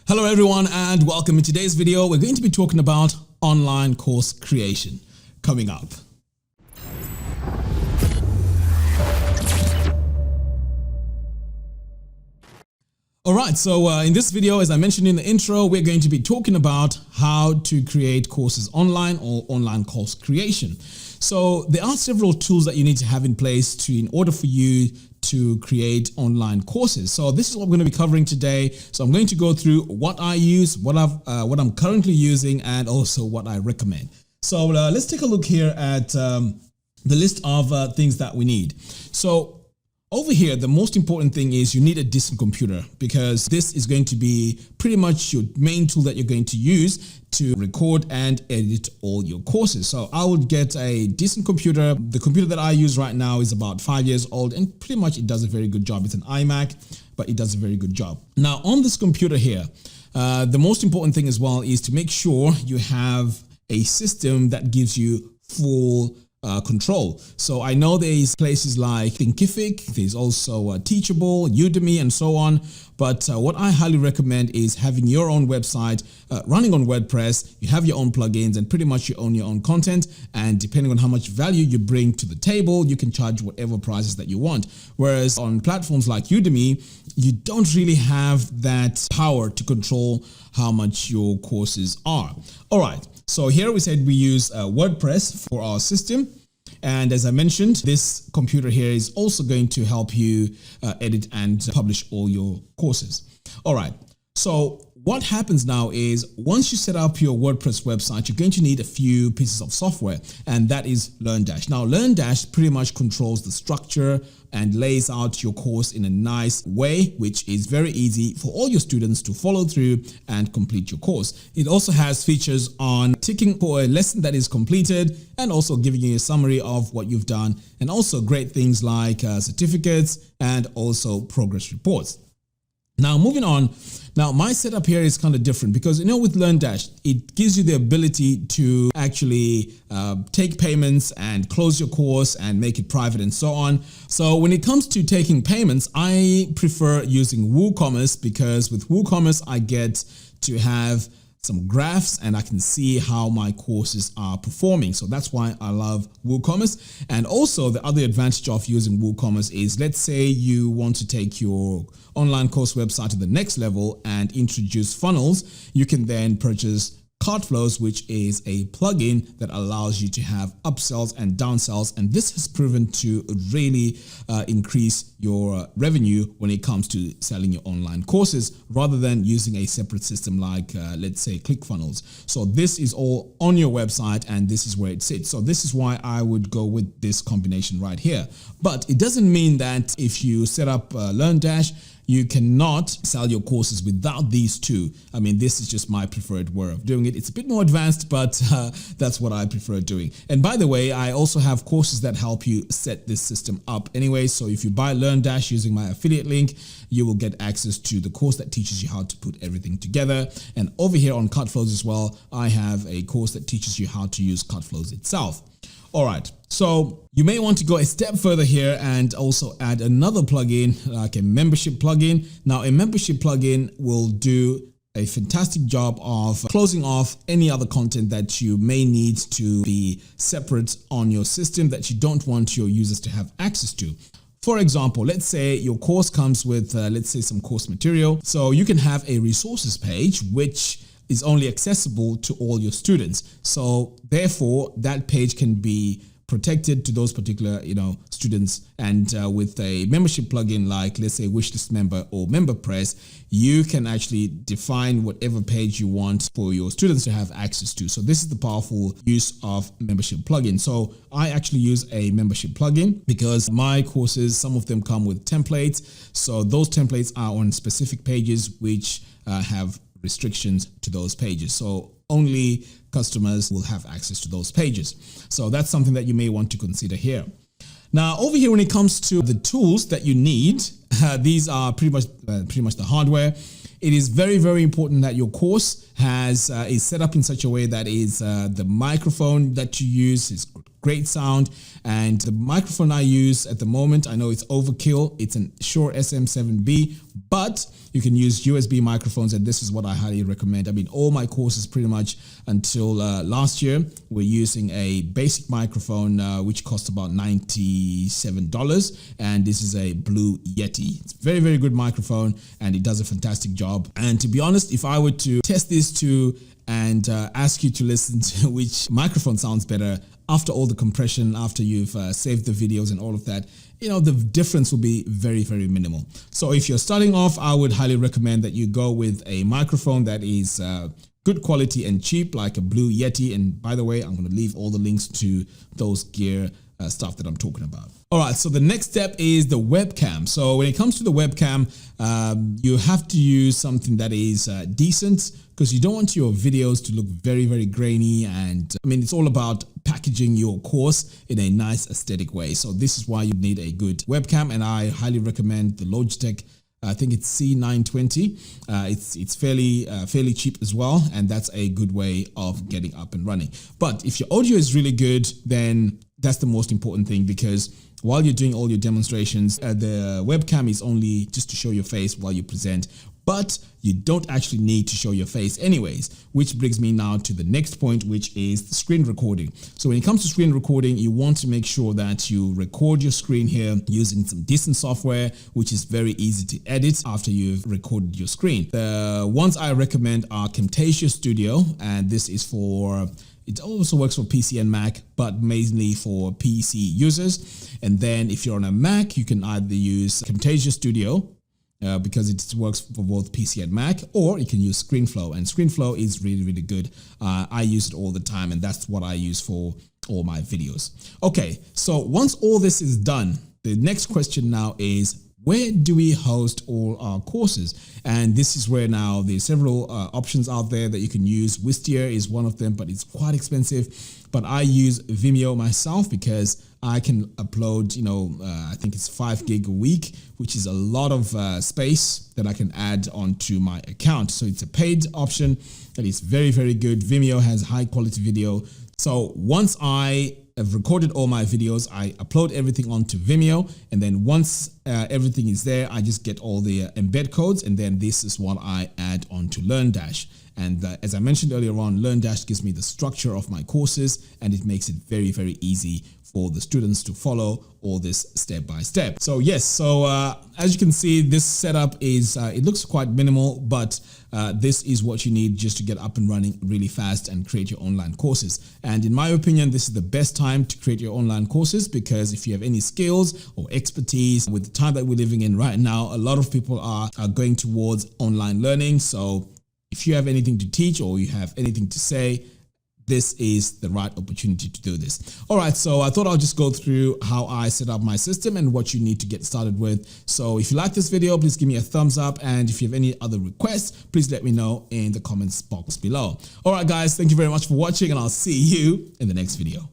Hello everyone and welcome. In today's video, we're going to be talking about online course creation coming up. Alright, so in this video, as I mentioned in the intro, we're going to be talking about how to create courses online or online course creation. So there are several tools that you need to have in place in order for you to create online courses. So this is what we're going to be covering today. So I'm going to go through what I use, what I'm currently using, and also what I recommend. So let's take a look here at the list of things that we need. So over here, the most important thing is you need a decent computer, because this is going to be pretty much your main tool that you're going to use to record and edit all your courses. So I would get a decent computer. The computer that I use right now is about 5 years old and pretty much it does a very good job. It's an iMac, but it does a very good job. Now on this computer here, the most important thing as well is to make sure you have a system that gives you full control. So I know there's places like Thinkific, there's also Teachable, Udemy, and so on. But what I highly recommend is having your own website running on WordPress. You have your own plugins and pretty much you own your own content. And depending on how much value you bring to the table, you can charge whatever prices that you want. Whereas on platforms like Udemy, you don't really have that power to control how much your courses are. All right. So here we said we use WordPress for our system. And as I mentioned, this computer here is also going to help you edit and publish all your courses. All right. So what happens now is once you set up your WordPress website, you're going to need a few pieces of software, and that is LearnDash. Now, LearnDash pretty much controls the structure and lays out your course in a nice way, which is very easy for all your students to follow through and complete your course. It also has features on ticking for a lesson that is completed and also giving you a summary of what you've done, and also great things like certificates and also progress reports. Now, moving on. Now, my setup here is kind of different because, with LearnDash, it gives you the ability to actually take payments and close your course and make it private and so on. So when it comes to taking payments, I prefer using WooCommerce, because with WooCommerce, I get to have some graphs and I can see how my courses are performing. So that's why I love WooCommerce. And also the other advantage of using WooCommerce is, let's say you want to take your online course website to the next level and introduce funnels, you can then purchase Cartflows, which is a plugin that allows you to have upsells and downsells. And this has proven to really increase your revenue when it comes to selling your online courses, rather than using a separate system like, let's say, ClickFunnels. So this is all on your website and this is where it sits. So this is why I would go with this combination right here. But it doesn't mean that if you set up LearnDash, you cannot sell your courses without these two. I mean, this is just my preferred way of doing it. It's a bit more advanced, but that's what I prefer doing. And by the way, I also have courses that help you set this system up anyway. So if you buy LearnDash using my affiliate link, you will get access to the course that teaches you how to put everything together. And over here on Cartflows as well, I have a course that teaches you how to use Cartflows itself. All right, so you may want to go a step further here and also add another plugin, like a membership plugin. Now, a membership plugin will do a fantastic job of closing off any other content that you may need to be separate on your system that you don't want your users to have access to. For example, let's say your course comes with, let's say, some course material. So you can have a resources page, which is only accessible to all your students. So therefore, that page can be protected to those particular, students. And with a membership plugin like, let's say, Wishlist Member or MemberPress, you can actually define whatever page you want for your students to have access to. So this is the powerful use of membership plugin. So I actually use a membership plugin because my courses, some of them come with templates. So those templates are on specific pages which have restrictions to those pages. So only customers will have access to those pages. So that's something that you may want to consider here. Now, over here, when it comes to the tools that you need, these are pretty much the hardware. It is very, very important that your course is set up in such a way that is the microphone that you use is great sound. And the microphone I use at the moment, I know it's overkill. It's an Shure SM7B, but you can use USB microphones, and this is what I highly recommend. I mean, all my courses pretty much until last year were using a basic microphone which cost about $97, and this is a Blue Yeti. It's a very, very good microphone, and it does a fantastic job. And to be honest, if I were to test this too and ask you to listen to which microphone sounds better after all the compression, after you've saved the videos and all of that, you know, the difference will be very, very minimal. So if you're starting off, I would highly recommend that you go with a microphone that is good quality and cheap, like a Blue Yeti. And by the way, I'm going to leave all the links to those gear stuff that I'm talking about. All right, so the next step is the webcam. So when it comes to the webcam, you have to use something that is decent, because you don't want your videos to look very, very grainy. And I mean, it's all about packaging your course in a nice aesthetic way. So this is why you need a good webcam, and I highly recommend the Logitech. I think it's C920. It's fairly cheap as well, and that's a good way of getting up and running. But if your audio is really good, then that's the most important thing, because while you're doing all your demonstrations, the webcam is only just to show your face while you present, but you don't actually need to show your face anyways, which brings me now to the next point, which is the screen recording. So when it comes to screen recording, you want to make sure that you record your screen here using some decent software, which is very easy to edit after you've recorded your screen. The ones I recommend are Camtasia Studio, and this is for, it also works for PC and Mac, but mainly for PC users. And then if you're on a Mac, you can either use Camtasia Studio, because it works for both PC and Mac, or you can use ScreenFlow, and ScreenFlow is really, really good. I use it all the time, and that's what I use for all my videos. Okay, so once all this is done, the next question now is, where do we host all our courses? And this is where now there's several options out there that you can use. Wistia is one of them, but it's quite expensive. But I use Vimeo myself because I can upload, I think it's 5 gig a week, which is a lot of space that I can add onto my account. So it's a paid option that is very, very good. Vimeo has high quality video. So once I have recorded all my videos, I upload everything onto Vimeo, and then once everything is there, I just get all the embed codes, and then this is what I add onto LearnDash. And as I mentioned earlier on, LearnDash gives me the structure of my courses, and it makes it very, very easy for the students to follow all this step by step. So yes, as you can see, this setup is, it looks quite minimal, but this is what you need just to get up and running really fast and create your online courses. And in my opinion, this is the best time to create your online courses, because if you have any skills or expertise, with the time that we're living in right now, a lot of people are going towards online learning. So if you have anything to teach or you have anything to say, this is the right opportunity to do this. All right, so I thought I'll just go through how I set up my system and what you need to get started with. So if you like this video, please give me a thumbs up. And if you have any other requests, please let me know in the comments box below. All right, guys, thank you very much for watching, and I'll see you in the next video.